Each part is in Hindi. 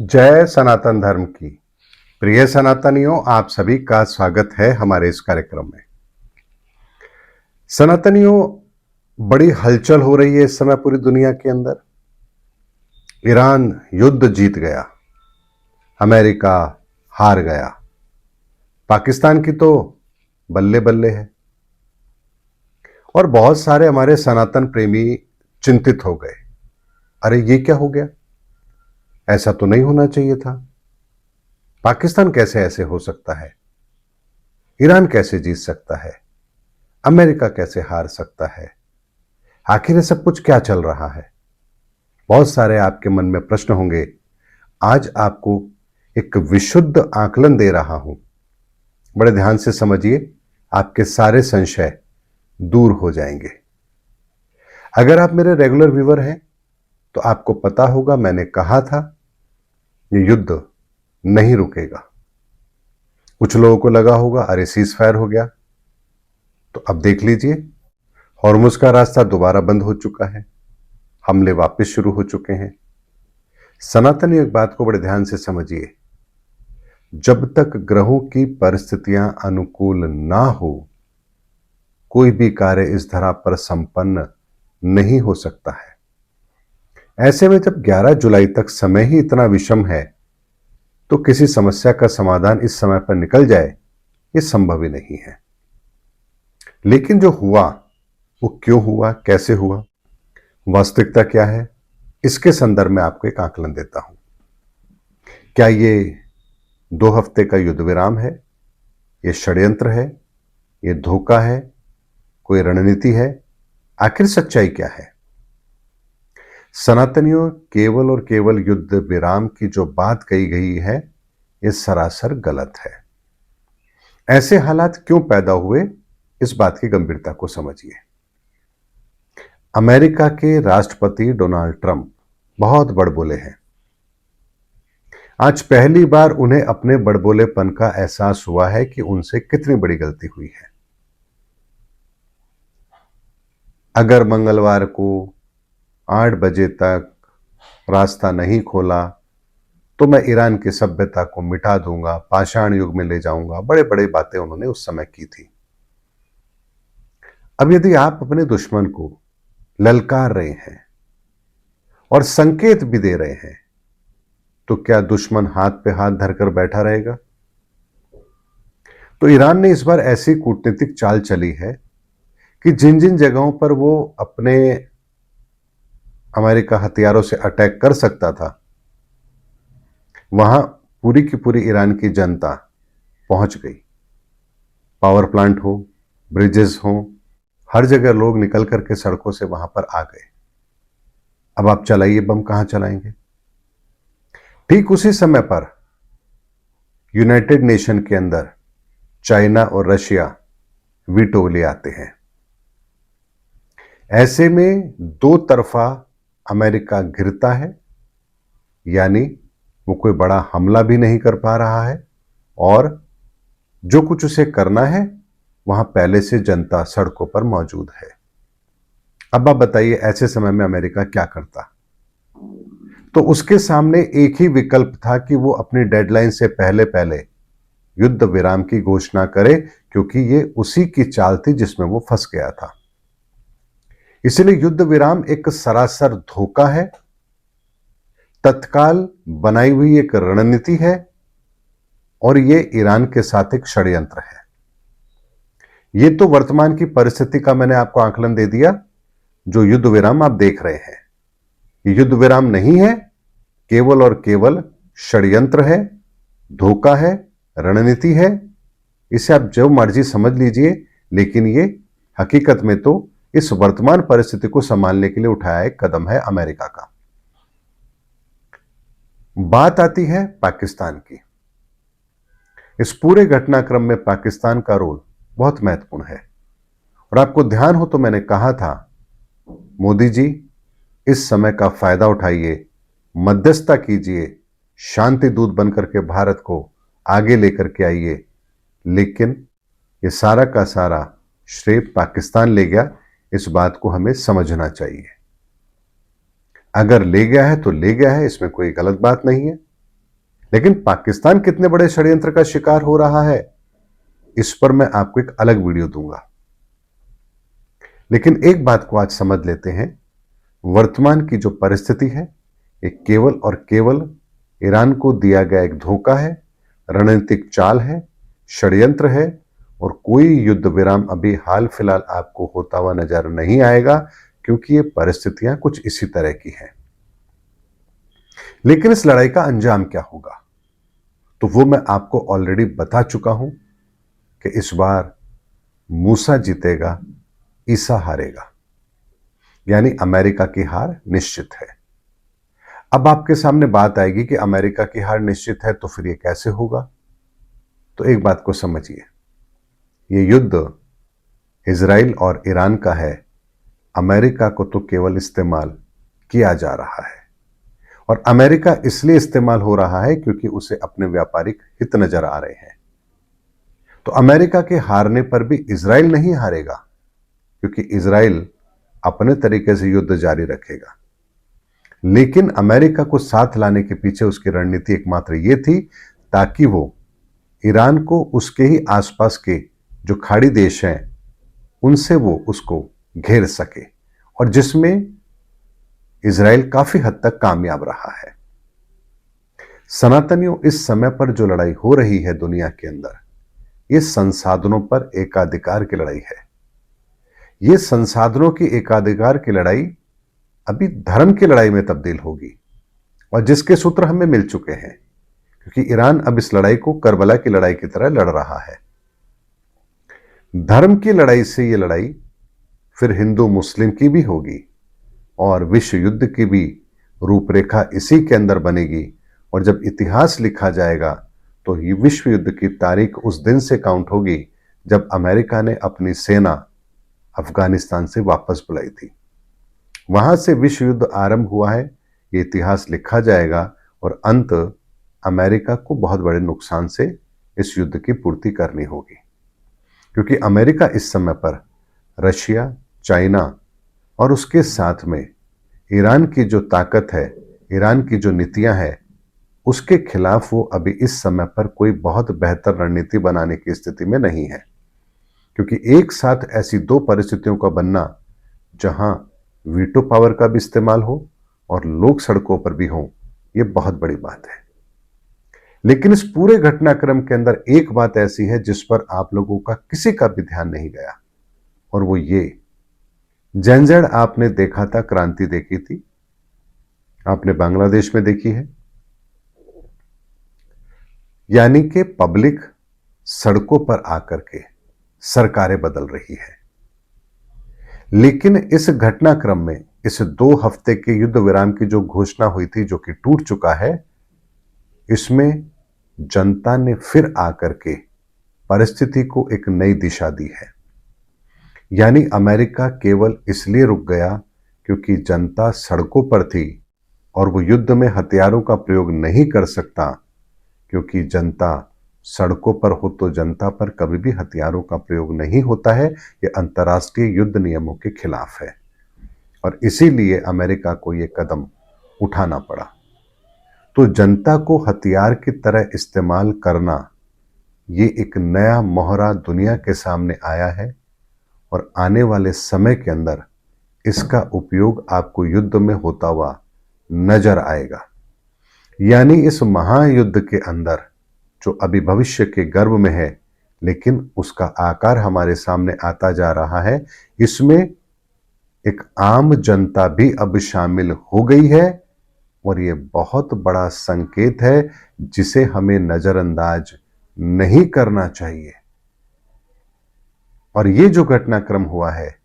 जय सनातन धर्म की। प्रिय सनातनियों, आप सभी का स्वागत है हमारे इस कार्यक्रम में। सनातनियों, बड़ी हलचल हो रही है इस समय पूरी दुनिया के अंदर। ईरान युद्ध जीत गया, अमेरिका हार गया, पाकिस्तान की तो बल्ले बल्ले है और बहुत सारे हमारे सनातन प्रेमी चिंतित हो गए। अरे ये क्या हो गया, ऐसा तो नहीं होना चाहिए था। पाकिस्तान कैसे ऐसे हो सकता है, ईरान कैसे जीत सकता है, अमेरिका कैसे हार सकता है, आखिर ये सब कुछ क्या चल रहा है। बहुत सारे आपके मन में प्रश्न होंगे। आज आपको एक विशुद्ध आकलन दे रहा हूं, बड़े ध्यान से समझिए, आपके सारे संशय दूर हो जाएंगे। अगर आप मेरे रेगुलर व्यूअर हैं तो आपको पता होगा मैंने कहा था ये युद्ध नहीं रुकेगा। कुछ लोगों को लगा होगा अरे सीज फायर हो गया, तो अब देख लीजिए हॉर्मुज का रास्ता दोबारा बंद हो चुका है, हमले वापस शुरू हो चुके हैं। सनातनी एक बात को बड़े ध्यान से समझिए, जब तक ग्रहों की परिस्थितियां अनुकूल ना हो कोई भी कार्य इस धरा पर संपन्न नहीं हो सकता है। ऐसे में जब 11 जुलाई तक समय ही इतना विषम है तो किसी समस्या का समाधान इस समय पर निकल जाए ये संभव ही नहीं है। लेकिन जो हुआ वो क्यों हुआ, कैसे हुआ, वास्तविकता क्या है, इसके संदर्भ में आपको एक आकलन देता हूं। क्या ये 2 हफ्ते का युद्ध विराम है, ये षड्यंत्र है, ये धोखा है, कोई रणनीति है, आखिर सच्चाई क्या है। सनातनियों, केवल और केवल युद्ध विराम की जो बात कही गई है ये सरासर गलत है। ऐसे हालात क्यों पैदा हुए, इस बात की गंभीरता को समझिए। अमेरिका के राष्ट्रपति डोनाल्ड ट्रंप बहुत बड़बोले हैं। आज पहली बार उन्हें अपने बड़बोलेपन का एहसास हुआ है कि उनसे कितनी बड़ी गलती हुई है। अगर मंगलवार को 8 बजे तक रास्ता नहीं खोला तो मैं ईरान की सभ्यता को मिटा दूंगा, पाषाण युग में ले जाऊंगा, बड़े बड़े बातें उन्होंने उस समय की थी। अब यदि आप अपने दुश्मन को ललकार रहे हैं और संकेत भी दे रहे हैं तो क्या दुश्मन हाथ पे हाथ धरकर बैठा रहेगा। तो ईरान ने इस बार ऐसी कूटनीतिक चाल चली है कि जिन जिन जगहों पर वो अपने अमेरिका हथियारों से अटैक कर सकता था वहां पूरी की पूरी ईरान की जनता पहुंच गई। पावर प्लांट हो, ब्रिजेस हो, हर जगह लोग निकल करके सड़कों से वहां पर आ गए। अब आप चलाइए बम, कहां चलाएंगे। ठीक उसी समय पर यूनाइटेड नेशन के अंदर चाइना और रशिया वीटो ले आते हैं। ऐसे में दो तरफा अमेरिका घिरता है, यानी वो कोई बड़ा हमला भी नहीं कर पा रहा है और जो कुछ उसे करना है वहां पहले से जनता सड़कों पर मौजूद है। अब आप बताइए ऐसे समय में अमेरिका क्या करता। तो उसके सामने एक ही विकल्प था कि वो अपनी डेडलाइन से पहले पहले युद्ध विराम की घोषणा करे, क्योंकि ये उसी की चाल थी जिसमें वो फंस गया था। इसलिए युद्ध विराम एक सरासर धोखा है, तत्काल बनाई हुई एक रणनीति है और ये ईरान के साथ एक षड्यंत्र है। ये तो वर्तमान की परिस्थिति का मैंने आपको आकलन दे दिया। जो युद्ध विराम आप देख रहे हैं ये युद्ध विराम नहीं है, केवल और केवल षड्यंत्र है, धोखा है, रणनीति है। इसे आप जो मर्जी समझ लीजिए, लेकिन ये हकीकत में तो इस वर्तमान परिस्थिति को संभालने के लिए उठाया एक कदम है अमेरिका का। बात आती है पाकिस्तान की। इस पूरे घटनाक्रम में पाकिस्तान का रोल बहुत महत्वपूर्ण है और आपको ध्यान हो तो मैंने कहा था मोदी जी इस समय का फायदा उठाइए, मध्यस्थता कीजिए, शांति दूत बनकर के भारत को आगे लेकर के आइए। लेकिन ये सारा का सारा श्रेय पाकिस्तान ले गया, इस बात को हमें समझना चाहिए। अगर ले गया है तो ले गया है, इसमें कोई गलत बात नहीं है। लेकिन पाकिस्तान कितने बड़े षड्यंत्र का शिकार हो रहा है, इस पर मैं आपको एक अलग वीडियो दूंगा। लेकिन एक बात को आज समझ लेते हैं, वर्तमान की जो परिस्थिति है ये केवल और केवल ईरान को दिया गया एक धोखा है, रणनीतिक चाल है, षड्यंत्र है, और कोई युद्ध विराम अभी हाल फिलहाल आपको होता हुआ नजर नहीं आएगा, क्योंकि ये परिस्थितियां कुछ इसी तरह की हैं। लेकिन इस लड़ाई का अंजाम क्या होगा, तो वो मैं आपको ऑलरेडी बता चुका हूं कि इस बार मूसा जीतेगा, ईसा हारेगा, यानी अमेरिका की हार निश्चित है। अब आपके सामने बात आएगी कि अमेरिका की हार निश्चित है तो फिर ये कैसे होगा। तो एक बात को समझिए, ये युद्ध इजराइल और ईरान का है, अमेरिका को तो केवल इस्तेमाल किया जा रहा है, और अमेरिका इसलिए इस्तेमाल हो रहा है क्योंकि उसे अपने व्यापारिक हित नजर आ रहे हैं। तो अमेरिका के हारने पर भी इजराइल नहीं हारेगा, क्योंकि इजराइल अपने तरीके से युद्ध जारी रखेगा। लेकिन अमेरिका को साथ लाने के पीछे उसकी रणनीति एकमात्र ये थी ताकि वो ईरान को उसके ही आसपास के जो खाड़ी देश हैं उनसे वो उसको घेर सके, और जिसमें इजराइल काफी हद तक कामयाब रहा है। सनातनियों, इस समय पर जो लड़ाई हो रही है दुनिया के अंदर, ये संसाधनों पर एकाधिकार की लड़ाई है। ये संसाधनों की एकाधिकार की लड़ाई अभी धर्म की लड़ाई में तब्दील होगी, और जिसके सूत्र हमें मिल चुके हैं, क्योंकि ईरान अब इस लड़ाई को करबला की लड़ाई की तरह लड़ रहा है। धर्म की लड़ाई से ये लड़ाई फिर हिंदू मुस्लिम की भी होगी, और विश्व युद्ध की भी रूपरेखा इसी के अंदर बनेगी। और जब इतिहास लिखा जाएगा तो ये विश्व युद्ध की तारीख उस दिन से काउंट होगी जब अमेरिका ने अपनी सेना अफगानिस्तान से वापस बुलाई थी। वहां से विश्व युद्ध आरंभ हुआ है, ये इतिहास लिखा जाएगा, और अंत अमेरिका को बहुत बड़े नुकसान से इस युद्ध की पूर्ति करनी होगी, क्योंकि अमेरिका इस समय पर रशिया, चाइना और उसके साथ में ईरान की जो ताकत है, ईरान की जो नीतियां हैं, उसके खिलाफ वो अभी इस समय पर कोई बहुत बेहतर रणनीति बनाने की स्थिति में नहीं है। क्योंकि एक साथ ऐसी दो परिस्थितियों का बनना जहां वीटो पावर का भी इस्तेमाल हो और लोग सड़कों पर भी हों, ये बहुत बड़ी बात है। लेकिन इस पूरे घटनाक्रम के अंदर एक बात ऐसी है जिस पर आप लोगों का किसी का भी ध्यान नहीं गया, और वो ये, जेनजेड आपने देखा था, क्रांति देखी थी, आपने बांग्लादेश में देखी है, यानी कि पब्लिक सड़कों पर आकर के सरकारें बदल रही है। लेकिन इस घटनाक्रम में इस 2 हफ्ते के युद्ध विराम की जो घोषणा हुई थी, जो कि टूट चुका है, इसमें जनता ने फिर आकर के परिस्थिति को एक नई दिशा दी है। यानी अमेरिका केवल इसलिए रुक गया क्योंकि जनता सड़कों पर थी, और वो युद्ध में हथियारों का प्रयोग नहीं कर सकता, क्योंकि जनता सड़कों पर हो तो जनता पर कभी भी हथियारों का प्रयोग नहीं होता है। ये अंतर्राष्ट्रीय युद्ध नियमों के खिलाफ है, और इसीलिए अमेरिका को ये कदम उठाना पड़ा। तो जनता को हथियार की तरह इस्तेमाल करना, ये एक नया मोहरा दुनिया के सामने आया है, और आने वाले समय के अंदर इसका उपयोग आपको युद्ध में होता हुआ नजर आएगा। यानी इस महायुद्ध के अंदर जो अभी भविष्य के गर्भ में है, लेकिन उसका आकार हमारे सामने आता जा रहा है, इसमें एक आम जनता भी अब शामिल हो गई है, और ये बहुत बड़ा संकेत है जिसे हमें नजरअंदाज नहीं करना चाहिए। और ये जो घटनाक्रम हुआ है,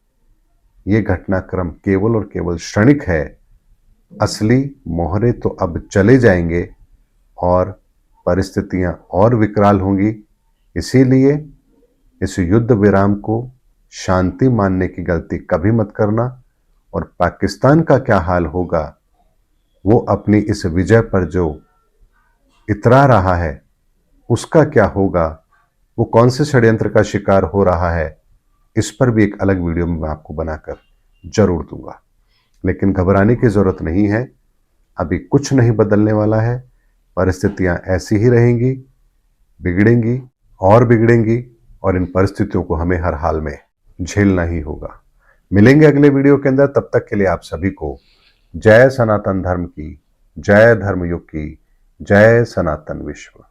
ये घटनाक्रम केवल और केवल क्षणिक है। असली मोहरे तो अब चले जाएंगे और परिस्थितियां और विकराल होंगी। इसीलिए इस युद्ध विराम को शांति मानने की गलती कभी मत करना, और पाकिस्तान का क्या हाल होगा, वो अपनी इस विजय पर जो इतरा रहा है उसका क्या होगा, वो कौन से षड्यंत्र का शिकार हो रहा है, इस पर भी एक अलग वीडियो में मैं आपको बनाकर जरूर दूंगा। लेकिन घबराने की जरूरत नहीं है, अभी कुछ नहीं बदलने वाला है। परिस्थितियां ऐसी ही रहेंगी, बिगड़ेंगी और बिगड़ेंगी, और इन परिस्थितियों को हमें हर हाल में झेलना ही होगा। मिलेंगे अगले वीडियो के अंदर, तब तक के लिए आप सभी को जय सनातन धर्म की, जय धर्मयुग की, जय सनातन विश्व।